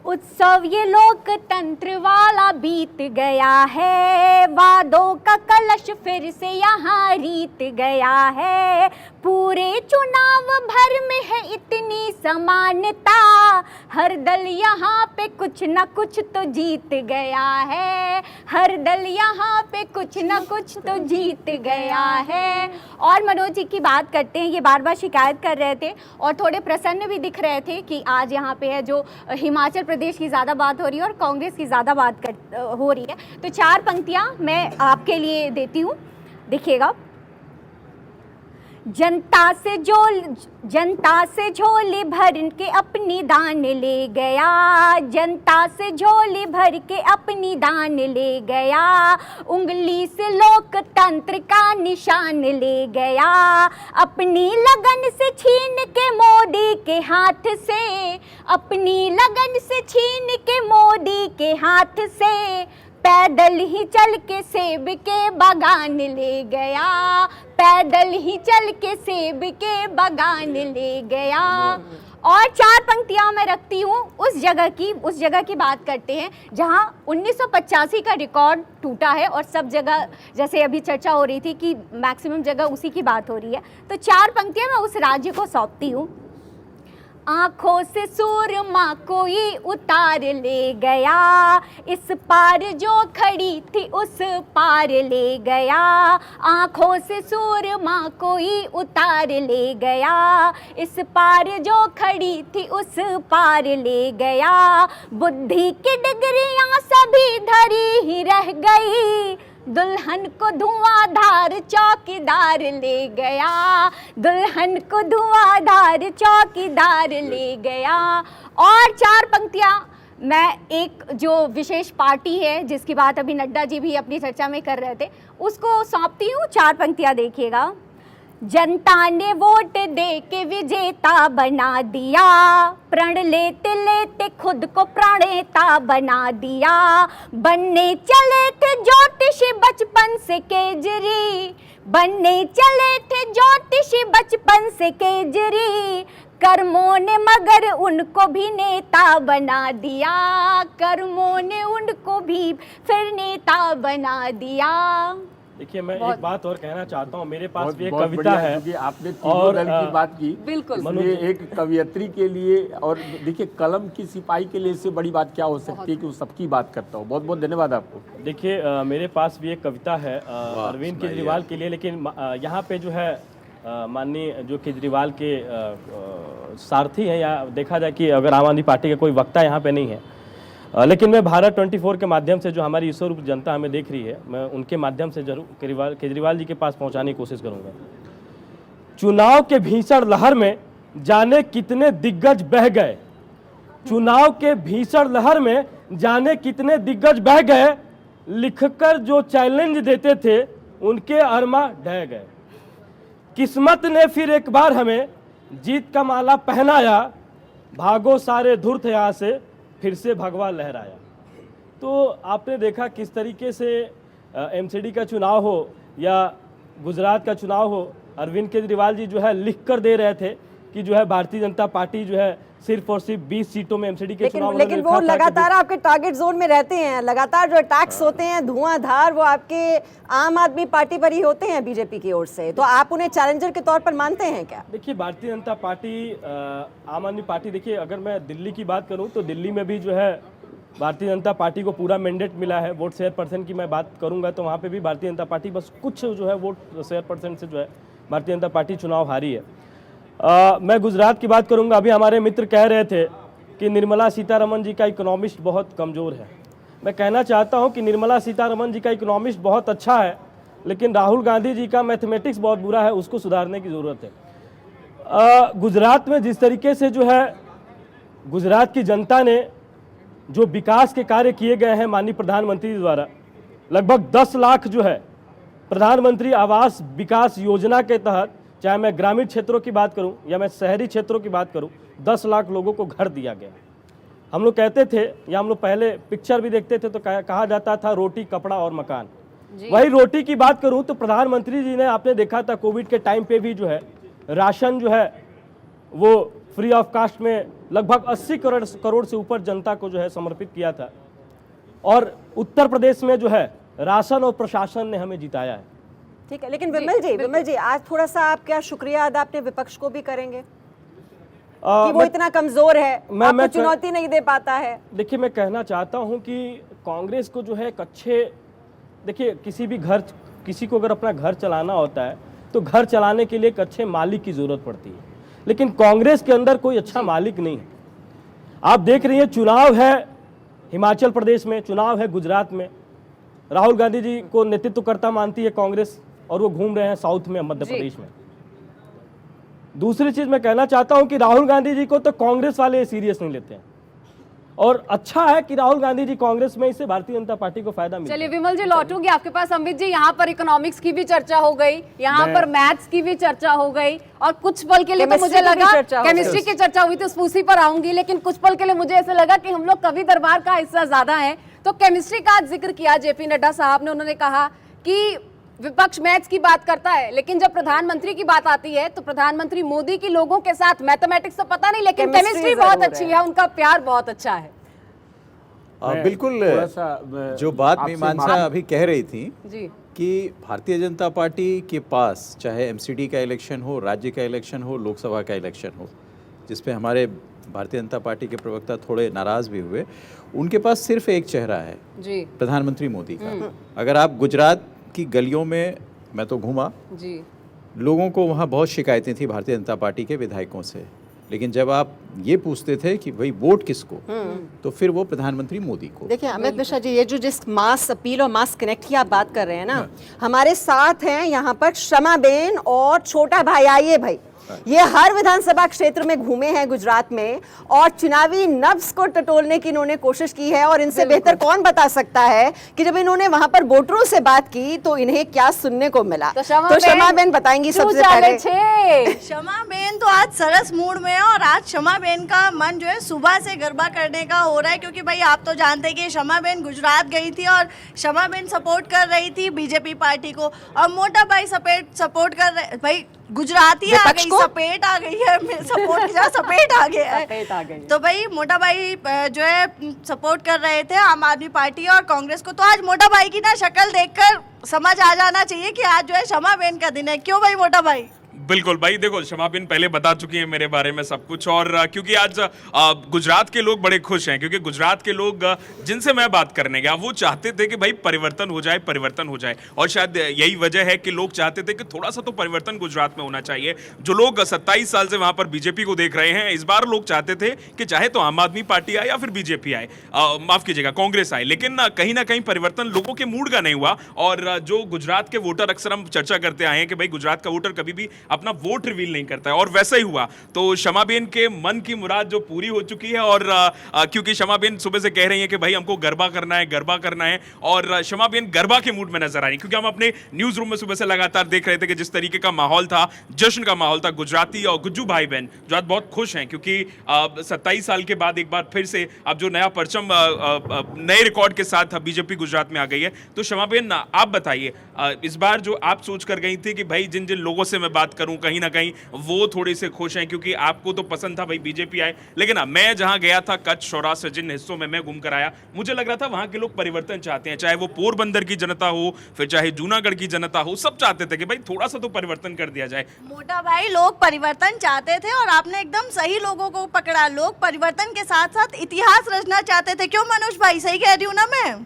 उत्सव ये लोकतंत्र वाला बीत गया है, वादों का कलश फिर से यहाँ रीत गया है, पूरे चुनाव भर में है इतनी समानता, हर दल यहाँ पे कुछ न कुछ तो जीत गया है, हर दल यहाँ पे कुछ न कुछ तो जीत गया है। और मनोज जी की बात करते हैं, ये बार बार शिकायत कर रहे थे और थोड़े प्रसन्न भी दिख रहे थे कि आज यहाँ पे है जो हिमाचल प्रदेश की ज़्यादा बात हो रही है और कांग्रेस की ज़्यादा बात हो रही है। तो 4 पंक्तियाँ मैं आपके लिए देती हूँ, देखिएगा। जनता से झोली भर के अपनी दान ले गया, जनता से झोली भर के अपनी दान ले गया, उंगली से लोकतंत्र का निशान ले गया, अपनी लगन से छीन के मोदी के हाथ से, अपनी लगन से छीन के मोदी के हाथ से, पैदल ही चल के सेब के बागान ले गया, पैदल ही चल के सेब के बागान ले गया। और 4 पंक्तियां मैं रखती हूँ उस जगह की बात करते हैं जहाँ 1985 का रिकॉर्ड टूटा है और सब जगह, जैसे अभी चर्चा हो रही थी कि मैक्सिमम जगह उसी की बात हो रही है। तो 4 पंक्तियां मैं उस राज्य को सौंपती हूँ। आँखों से सूरमा कोई उतार ले गया, इस पार जो खड़ी थी उस पार ले गया, आँखों से सूरमा कोई उतार ले गया, इस पार जो खड़ी थी उस पार ले गया, बुद्धि की डिग्रियाँ सभी धरी ही रह गई, दुल्हन को धुआंधार चौकीदार ले गया, दुल्हन को धुआंधार चौकीदार ले गया। और 4 पंक्तियाँ मैं एक जो विशेष पार्टी है जिसकी बात अभी नड्डा जी भी अपनी चर्चा में कर रहे थे उसको सौंपती हूँ। 4 पंक्तियाँ देखिएगा। जनता ने वोट दे के विजेता बना दिया, प्रण लेते लेते खुद को प्रणेता बना दिया, बनने चले थे ज्योतिषी बचपन से केजरी, बनने चले थे ज्योतिषी बचपन से केजरी, कर्मों ने मगर उनको भी नेता बना दिया, कर्मों ने उनको भी फिर नेता बना दिया। देखिए मैं एक बात और कहना चाहता हूँ, मेरे पास भी एक बहुत कविता बढ़िया, है क्योंकि आपने तीनों दल की बात की। बिल्कुल। इसलिए एक कवियत्री के लिए और देखिए कलम की सिपाही के लिए इससे बड़ी बात क्या हो सकती है कि वो सबकी बात करता हो। बहुत बहुत धन्यवाद आपको। देखिए मेरे पास भी एक कविता है अरविंद केजरीवाल के लिए, लेकिन यहाँ पे जो है माननीय जो केजरीवाल के सारथी हैं, या देखा जाए कि अगर आम आदमी पार्टी का कोई वक्ता यहाँ पे नहीं है, लेकिन मैं भारत 24 के माध्यम से जो हमारी ईश्वर जनता हमें देख रही है, मैं उनके माध्यम से जरूर केजरीवाल जी के पास पहुंचाने की कोशिश करूंगा। चुनाव के भीषण लहर में जाने कितने दिग्गज बह गए, चुनाव के भीषण लहर में जाने कितने दिग्गज बह गए, लिखकर जो चैलेंज देते थे उनके अरमा ढह गए, किस्मत ने फिर एक बार हमें जीत का माला पहनाया, भागो सारे धुर्त यहाँ से फिर से भगवा लहराया। तो आपने देखा किस तरीके से एमसीडी का चुनाव हो या गुजरात का चुनाव हो, अरविंद केजरीवाल जी जो है लिख कर दे रहे थे कि जो है भारतीय जनता पार्टी जो है सिर्फ और सिर्फ 20 सीटों में एमसीडी के चुनाव। लेकिन वो लगातार आपके टारगेट जोन में रहते हैं, लगातार जो अटैक्स होते हैं धुआंधार वो आपके आम आदमी पार्टी पर ही होते हैं बीजेपी की ओर से, तो आप उन्हें चैलेंजर के तौर पर मानते हैं क्या? देखिए भारतीय जनता पार्टी आम आदमी पार्टी, देखिए अगर मैं दिल्ली की बात करूं तो दिल्ली में भी जो है भारतीय जनता पार्टी को पूरा मैंडेट मिला है। वोट शेयर परसेंट की मैं बात करूंगा तो वहाँ पे भी भारतीय जनता पार्टी बस कुछ जो है वोट शेयर परसेंट से जो है भारतीय जनता पार्टी चुनाव हारी है। मैं गुजरात की बात करूंगा। अभी हमारे मित्र कह रहे थे कि निर्मला सीतारमण जी का इकोनॉमिस्ट बहुत कमज़ोर है। मैं कहना चाहता हूं कि निर्मला सीतारमण जी का इकोनॉमिस्ट बहुत अच्छा है, लेकिन राहुल गांधी जी का मैथमेटिक्स बहुत बुरा है, उसको सुधारने की ज़रूरत है। गुजरात में जिस तरीके से जो है गुजरात की जनता ने जो विकास के कार्य किए गए हैं माननीय प्रधानमंत्री द्वारा, लगभग 10 लाख जो है प्रधानमंत्री आवास विकास योजना के तहत चाहे मैं ग्रामीण क्षेत्रों की बात करूं या मैं शहरी क्षेत्रों की बात करूं, 10 लाख लोगों को घर दिया गया। हम लोग कहते थे या हम लोग पहले पिक्चर भी देखते थे तो कहा जाता था रोटी, कपड़ा और मकान। वही रोटी की बात करूं तो प्रधानमंत्री जी ने, आपने देखा था कोविड के टाइम पे भी जो है राशन जो है वो फ्री ऑफ कास्ट में लगभग 80 करोड़ से ऊपर जनता को जो है समर्पित किया था। और उत्तर प्रदेश में जो है राशन और प्रशासन ने हमें जिताया है। ठीक है, लेकिन विमल जी आज थोड़ा सा आप क्या शुक्रिया अदा अपने विपक्ष को भी करेंगे कि वो इतना कमजोर है, आपको चुनौती नहीं दे पाता है? देखिए, मैं कहना चाहता हूं कि कांग्रेस को जो है एक अच्छे, देखिए किसी को अगर अपना घर चलाना होता है तो घर चलाने के लिए एक अच्छे मालिक की जरूरत पड़ती है, लेकिन कांग्रेस के अंदर कोई अच्छा मालिक नहीं है। आप देख रही हैं, चुनाव है हिमाचल प्रदेश में, चुनाव है गुजरात में, राहुल गांधी जी को नेतृत्वकर्ता मानती है कांग्रेस और वो घूम रहे हैं साउथ में, मध्य प्रदेश में। दूसरी चीज मैं कहना चाहता हूं कि राहुल गांधी जी को तो कांग्रेस वाले सीरियस नहीं लेते हैं, और अच्छा है कि राहुल गांधी जी कांग्रेस में, इससे भारतीय जनता पार्टी को फायदा मिला। चलिए विमल जी, लौटूंगी आपके पास। अमित जी, यहाँ पर इकोनॉमिक्स की भी चर्चा हो गई, यहाँ पर मैथ्स की भी चर्चा हो गई, और कुछ पल के लिए तो मुझे लगा केमिस्ट्री की चर्चा हुई, तो उसी पर आऊंगी, लेकिन कुछ पल के लिए मुझे ऐसा लगा कि हम लोग कवि दरबार का हिस्सा ज्यादा है। तो केमिस्ट्री का जिक्र किया जेपी नड्डा साहब ने, उन्होंने कहा कि विपक्ष मैथ्स की बात करता है, लेकिन जब प्रधानमंत्री की बात आती है तो प्रधानमंत्री मोदी की लोगों के साथ, मैथमेटिक्स तो पता नहीं लेकिन केमिस्ट्री बहुत अच्छी है, उनका प्यार बहुत अच्छा है। बिल्कुल, जो बात मीमांसा अभी कह रही थी जी कि भारतीय जनता पार्टी के पास चाहे एमसीडी का इलेक्शन हो, राज्य का इलेक्शन हो, लोकसभा का इलेक्शन हो, जिसपे हमारे भारतीय जनता पार्टी के प्रवक्ता थोड़े नाराज भी हुए, उनके पास सिर्फ एक चेहरा है जी, प्रधानमंत्री मोदी का। अगर आप गुजरात की गलियों में, मैं तो घूमा जी, लोगों को वहाँ बहुत शिकायतें थी भारतीय जनता पार्टी के विधायकों से, लेकिन जब आप ये पूछते थे कि भाई वोट किसको, तो फिर वो प्रधानमंत्री मोदी को। देखिए अमित मिश्रा जी, ये जो जिस मास अपील और मास कनेक्ट की आप बात कर रहे हैं ना, हमारे साथ हैं यहाँ पर क्षमा बेन और छोटा भाई। आइए भाई, ये हर विधानसभा क्षेत्र में घूमे हैं गुजरात में और चुनावी नब्ज को टटोलने की इन्होंने कोशिश की है, और इनसे बेहतर कौन बता सकता है कि जब इन्होंने वहां पर वोटरों से बात की तो इन्हें क्या सुनने को मिला। तो क्षमा बेन बताएंगी सबसे पहले। क्षमा बेन तो आज सरस मूड में है, और आज क्षमा बेन का मन जो है सुबह से गरबा करने का हो रहा है, क्योंकि भाई आप तो जानते हैं कि क्षमा बेन गुजरात गई थी और क्षमा बेन सपोर्ट कर रही थी बीजेपी पार्टी को, और मोटा भाई सपोर्ट कर रहे, भाई गुजराती आ गई, सपेट आ गई है, सपोर्ट की जगह सपेट आ गया है। तो भाई मोटा भाई जो है सपोर्ट कर रहे थे आम आदमी पार्टी और कांग्रेस को, तो आज मोटा भाई की ना शक्ल देखकर समझ आ जाना चाहिए कि आज जो है क्षमा बेन का दिन है। क्यों भाई मोटा भाई? बिल्कुल भाई, देखो क्षमा बेन पहले बता चुकी है मेरे बारे में सब कुछ, और क्योंकि आज गुजरात के लोग बड़े खुश हैं, क्योंकि गुजरात के लोग जिनसे मैं बात करने गया वो चाहते थे कि भाई परिवर्तन हो जाए, परिवर्तन हो जाए, और शायद यही वजह है कि लोग चाहते थे कि थोड़ा सा तो परिवर्तन गुजरात में होना चाहिए। जो लोग 27 साल से वहां पर बीजेपी को देख रहे हैं, इस बार लोग चाहते थे कि चाहे तो आम आदमी पार्टी आए या फिर बीजेपी आए, माफ कीजिएगा कांग्रेस आए, लेकिन ना कहीं परिवर्तन लोगों के मूड का नहीं हुआ। और जो गुजरात के वोटर, अक्सर हम चर्चा करते आए हैं कि भाई गुजरात का वोटर कभी भी अपना वोट रिवील नहीं करता है, और वैसा ही हुआ। तो क्षमा बेन के मन की मुराद जो पूरी हो चुकी है, और क्योंकि क्षमा बेन सुबह से कह रही है कि भाई हमको गरबा करना है, और क्षमा बेन गरबा के मूड में नजर आ रही, क्योंकि हम अपने न्यूज रूम में सुबह से लगातार देख रहे थे कि जिस तरीके का माहौल था, जश्न का माहौल था, गुजराती और गुज्जू भाई बहन जो आज बहुत खुश हैं, क्योंकि 27 साल के बाद एक बार फिर से अब जो नया परचम नए रिकॉर्ड के साथ बीजेपी गुजरात में आ गई है। तो क्षमा बेन, आप बताइए, इस बार जो आप सोच कर गई थी कि भाई जिन जिन लोगों से मैं बात करूं कहीं ना कहीं वो थोड़े से खुश हैं, क्योंकि आपको तो पसंद था भाई बीजेपी आए, लेकिन मैं जहां गया था कच्छ, सौराष्ट्र, जिन हिस्सों में मैं घूम कर आया, मुझे लग रहा था वहां के लोग परिवर्तन चाहते हैं, चाहे वो पोरबंदर की जनता हो, फिर चाहे जूनागढ़ की जनता हो, सब चाहते थे कि भाई थोड़ा सा तो परिवर्तन कर दिया जाए। मोटा भाई, लोग परिवर्तन चाहते थे और आपने एकदम सही लोगों को पकड़ा। लोग परिवर्तन के साथ साथ इतिहास रचना चाहते थे। क्यों मनोज भाई, सही कह रही हूँ ना मैं?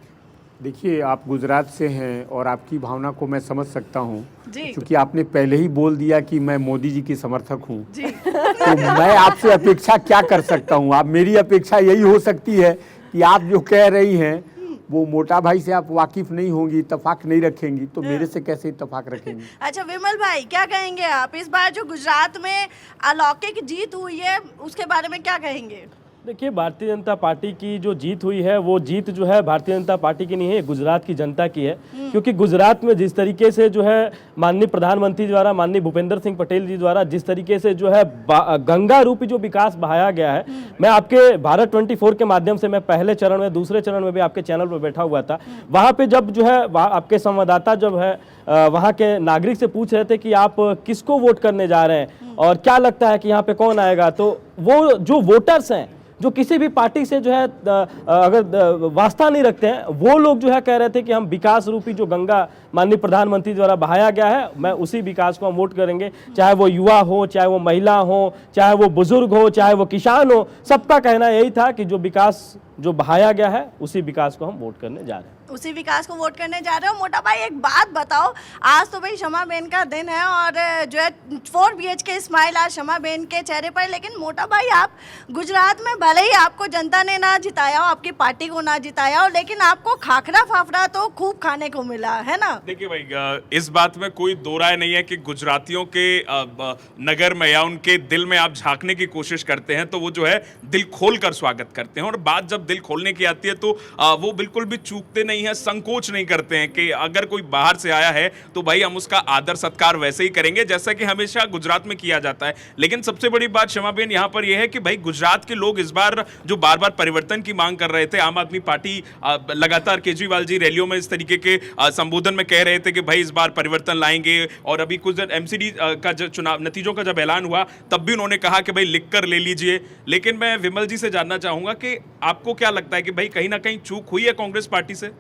देखिए, आप गुजरात से हैं और आपकी भावना को मैं समझ सकता हूँ, क्योंकि आपने पहले ही बोल दिया कि मैं मोदी जी की समर्थक हूँ, तो मैं आपसे अपेक्षा क्या कर सकता हूँ। आप, मेरी अपेक्षा यही हो सकती है कि आप जो कह रही हैं वो मोटा भाई से आप वाकिफ नहीं होंगी, इत्तेफाक नहीं रखेंगी, तो मेरे से कैसे इत्तेफाक रखेंगी? अच्छा विमल भाई, क्या कहेंगे आप? इस बार जो गुजरात में अलौकिक जीत हुई है उसके बारे में क्या कहेंगे? देखिए, भारतीय जनता पार्टी की जो जीत हुई है वो जीत जो है भारतीय जनता पार्टी की नहीं है, गुजरात की जनता की है। क्योंकि गुजरात में जिस तरीके से जो है माननीय प्रधानमंत्री द्वारा, माननीय भूपेंद्र सिंह पटेल जी द्वारा जिस तरीके से जो है गंगा रूपी जो विकास बहाया गया है, मैं आपके भारत 24 के माध्यम से, मैं पहले चरण में, दूसरे चरण में भी आपके चैनल पर बैठा हुआ था, वहाँ पे जब जो है आपके संवाददाता जब है वहाँ के नागरिक से पूछ रहे थे कि आप किसको वोट करने जा रहे हैं और क्या लगता है कि यहाँ पे कौन आएगा, तो वो जो वोटर्स हैं जो किसी भी पार्टी से जो है अगर वास्ता नहीं रखते हैं, वो लोग जो है कह रहे थे कि हम विकास रूपी जो गंगा माननीय प्रधानमंत्री द्वारा बहाया गया है, मैं उसी विकास को हम वोट करेंगे। चाहे वो युवा हो, चाहे वो महिला हो, चाहे वो बुजुर्ग हो, चाहे वो किसान हो, सबका कहना यही था कि जो विकास जो बहाया गया है उसी विकास को हम वोट करने जा रहे हैं। उसी विकास को वोट करने जा रहे हो। मोटा भाई एक बात बताओ, आज तो भाई क्षमा बेन का दिन है और जो है 4 BHK स्माइल आज क्षमा बेन के चेहरे पर, लेकिन मोटा भाई आप गुजरात में भले ही आपको जनता ने ना जिताया हो, आपकी पार्टी को ना जिताया हो, लेकिन आपको खाखरा फाफड़ा तो खूब खाने को मिला है ना। देखिए भाई, इस बात में कोई दो राय नहीं है कि गुजरातियों के नगर में या उनके दिल में आप झांकने की कोशिश करते हैं तो वो जो है दिल खोल कर स्वागत करते हैं, और बात जब दिल खोलने की आती है तो वो बिल्कुल भी चूकते नहीं है, संकोच नहीं करते हैं कि अगर कोई बाहर से आया है तो भाई हम उसका आदर सत्कार वैसे ही करेंगे जैसा कि हमेशा गुजरात में किया जाता है। लेकिन सबसे बड़ी बात क्षमा बेन यहाँ पर यह है कि भाई गुजरात के लोग इस बार जो बार बार परिवर्तन की मांग कर रहे थे, आम आदमी पार्टी लगातार केजरीवाल जी रैलियों में इस तरीके के संबोधन में कह रहे थे कि भाई इस बार परिवर्तन लाएंगे, और अभी कुछ MCD का जो चुनाव नतीजों का जब ऐलान हुआ तब भी उन्होंने कहा कि भाई लिख कर ले लीजिए। लेकिन मैं विमल जी से जानना चाहूंगा कि आपको क्या लगता है कि भाई कहीं ना कहीं चूक हुई है कांग्रेस पार्टी से?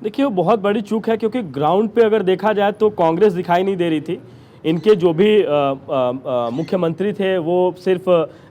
देखिए, वो बहुत बड़ी चूक है, क्योंकि ग्राउंड पे अगर देखा जाए तो कांग्रेस दिखाई नहीं दे रही थी। इनके जो भी मुख्यमंत्री थे वो सिर्फ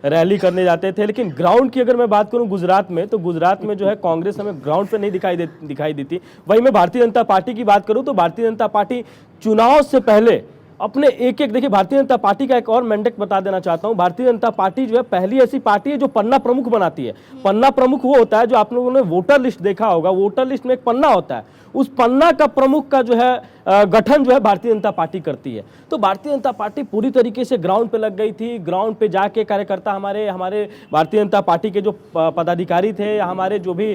रैली करने जाते थे, लेकिन ग्राउंड की अगर मैं बात करूं गुजरात में, तो गुजरात में जो है कांग्रेस हमें ग्राउंड पे नहीं दिखाई देती। वहीं मैं भारतीय जनता पार्टी की बात करूं तो भारतीय जनता पार्टी चुनाव से पहले अपने एक देखिए, भारतीय जनता पार्टी का एक और मैंडेट बता देना चाहता हूं। भारतीय जनता पार्टी जो है पहली ऐसी पार्टी है जो पन्ना प्रमुख बनाती है। पन्ना प्रमुख वो होता है जो आप लोगों ने वोटर लिस्ट देखा होगा, वोटर लिस्ट में एक पन्ना होता है, उस पन्ना का प्रमुख का जो है गठन जो है भारतीय जनता पार्टी करती है। तो भारतीय जनता पार्टी पूरी तरीके से ग्राउंड पे लग गई थी। ग्राउंड पे जाके कार्यकर्ता हमारे भारतीय जनता पार्टी के जो पदाधिकारी थे या हमारे जो भी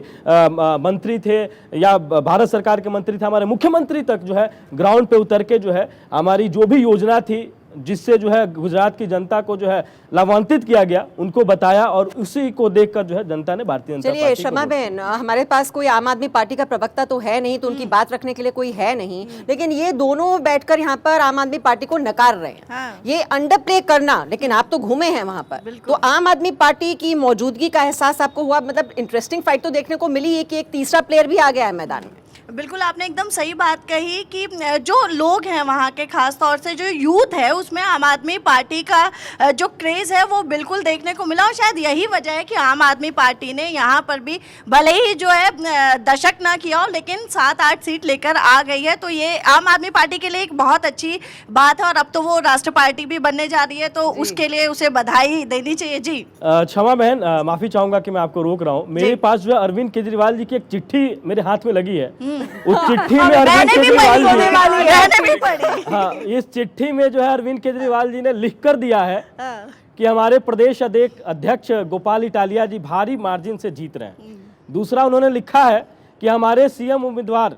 मंत्री थे या भारत सरकार के मंत्री थे, हमारे मुख्यमंत्री तक जो है ग्राउंड पे उतर के जो है हमारी जो भी योजना थी जिससे जो है गुजरात की जनता को जो है लाभान्वित किया गया, उनको बताया, और उसी को देखकर जो है जनता ने भारतीय जनता पार्टी को। चलिए क्षमा बेन, हमारे पास कोई आम आदमी पार्टी का प्रवक्ता तो है नहीं, तो उनकी बात रखने के लिए कोई है नहीं, लेकिन ये दोनों बैठकर यहाँ पर आम आदमी पार्टी को नकार रहे हैं। हाँ। ये अंडर प्ले करना, लेकिन आप तो घूमे हैं वहां पर, तो आम आदमी पार्टी की मौजूदगी का एहसास आपको हुआ? मतलब इंटरेस्टिंग फाइट तो देखने को मिली है कि एक तीसरा प्लेयर भी आ गया है मैदान में। बिल्कुल, आपने एकदम सही बात कही कि जो लोग हैं वहाँ के, खास तौर से जो यूथ है, उसमें आम आदमी पार्टी का जो क्रेज़ है वो बिल्कुल देखने को मिला, और शायद यही वजह है कि आम आदमी पार्टी ने यहाँ पर भी भले ही जो है दशक ना किया हो, लेकिन 7-8 सीट लेकर आ गई है। तो ये आम आदमी पार्टी के लिए एक बहुत अच्छी बात है, और अब तो वो राष्ट्र पार्टी भी बनने जा रही है, तो उसके लिए उसे बधाई देनी चाहिए। जी क्षमा बहन, माफी चाहूंगा कि मैं आपको रोक रहा हूँ। मेरे पास जो है अरविंद केजरीवाल जी की एक चिट्ठी मेरे हाथ में लगी है। उस चिट्ठी में अरविंद केजरीवाल जी, हाँ, इस चिट्ठी में जो है अरविंद केजरीवाल जी ने लिख कर दिया है कि हमारे प्रदेश अध्यक्ष गोपाल इटालिया जी भारी मार्जिन से जीत रहे हैं। दूसरा उन्होंने लिखा है कि हमारे CM उम्मीदवार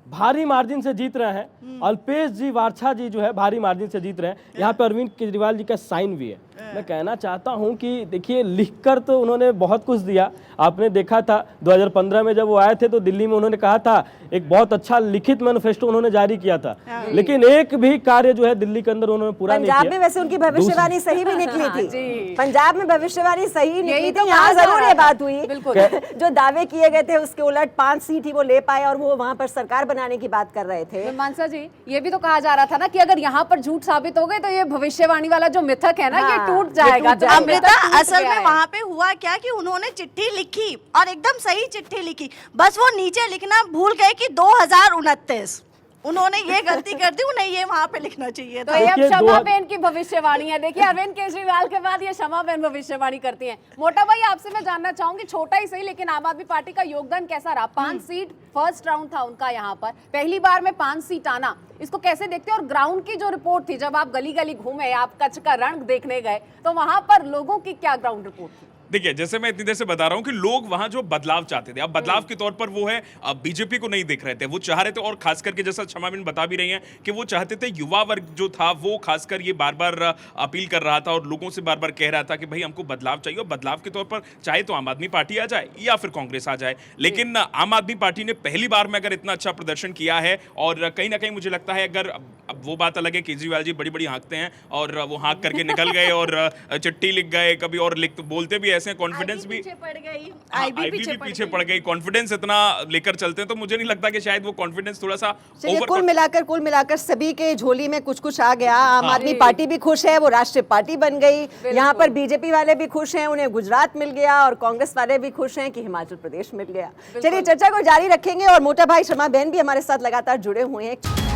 भारी मार्जिन से जीत रहे हैं, अल्पेश जी वारछा जी जो है भारी मार्जिन से जीत रहे हैं। यहाँ पे अरविंद केजरीवाल जी का साइन भी है। मैं कहना चाहता हूँ कि देखिए, लिखकर तो उन्होंने बहुत कुछ दिया। आपने देखा था 2015 में जब वो आए थे तो दिल्ली में उन्होंने कहा था, एक बहुत अच्छा लिखित मैनिफेस्टो उन्होंने जारी किया था, लेकिन एक भी कार्य जो है दिल्ली के अंदर उन्होंने पूरा नहीं किया। पंजाब में वैसे उनकी भविष्यवाणी सही भी निकली थी। पंजाब में भविष्यवाणी सही निकली थी। यहाँ जरूर ये बात हुई, जो दावे किए गए थे उसके उलट 5 सीट ही वो ले पाए, और वो वहां पर सरकार बनाने की बात कर रहे थे। मानसा जी, ये भी तो कहा जा रहा था ना कि अगर यहाँ पर झूठ साबित हो गए तो ये भविष्यवाणी वाला जो मिथक है ना, ये टूट जाएगा। अमृता, असल में वहाँ पे हुआ क्या कि उन्होंने चिट्ठी लिखी और एकदम सही चिट्ठी लिखी, बस वो नीचे लिखना भूल गए कि 2029। उन्होंने ये गलती कर दी, उन्हें ये वहाँ पे लिखना चाहिए था। तो ये अब क्षमा बेन की भविष्यवाणी है। देखिए, अरविंद केजरीवाल के बाद ये क्षमा बेन भविष्यवाणी करती हैं। मोटा भाई, आपसे मैं जानना चाहूंगी, छोटा ही सही लेकिन आम आदमी पार्टी का योगदान कैसा रहा? 5 सीट फर्स्ट राउंड था उनका, यहाँ पर पहली बार में 5 सीट आना, इसको कैसे देखते हैं? और ग्राउंड की जो रिपोर्ट थी, जब आप गली गली घूमे, आप कच्छ का रण देखने गए, तो वहां पर लोगों की क्या ग्राउंड रिपोर्ट थी? देखिए, जैसे मैं इतनी देर से बता रहा हूं कि लोग वहां जो बदलाव चाहते थे, अब बदलाव के तौर पर वो है बीजेपी को नहीं देख रहे थे, वो चाह रहे थे, और खास करके जैसा क्षमा बिन बता भी रही हैं कि वो चाहते थे युवा वर्ग जो था वो खासकर ये बार बार अपील कर रहा था और लोगों से बार बार कह रहा था कि भाई हमको बदलाव चाहिए, और बदलाव के तौर पर चाहे तो आम आदमी पार्टी आ जाए या फिर कांग्रेस आ जाए। लेकिन आम आदमी पार्टी ने पहली बार में अगर इतना अच्छा प्रदर्शन किया है, और कहीं ना कहीं मुझे लगता है, अगर अब वो बात अलग है, केजरीवाल जी बड़ी बड़ी हाँकते हैं और वो हाँक करके निकल गए और चिट्ठी लिख गए, कभी और लिख बोलते भी ऐसे, कॉन्फिडेंस भी पीछे पड़ गई, आईबी भी पीछे पड़ गई, कॉन्फिडेंस इतना लेकर चलते हैं, तो मुझे नहीं लगता कि शायद वो कॉन्फिडेंस थोड़ा सा चलिए, कुल मिलाकर सभी के झोली में कुछ कुछ आ गया। आम आदमी पार्टी भी खुश है, वो राष्ट्रीय पार्टी बन गई। यहाँ पर बीजेपी वाले भी खुश हैं, उन्हें गुजरात मिल गया, और कांग्रेस वाले भी खुश हैं कि हिमाचल प्रदेश मिल गया। चलिए, चर्चा को जारी रखेंगे और मोटा भाई शर्मा बहन भी हमारे साथ लगातार जुड़े हुए हैं।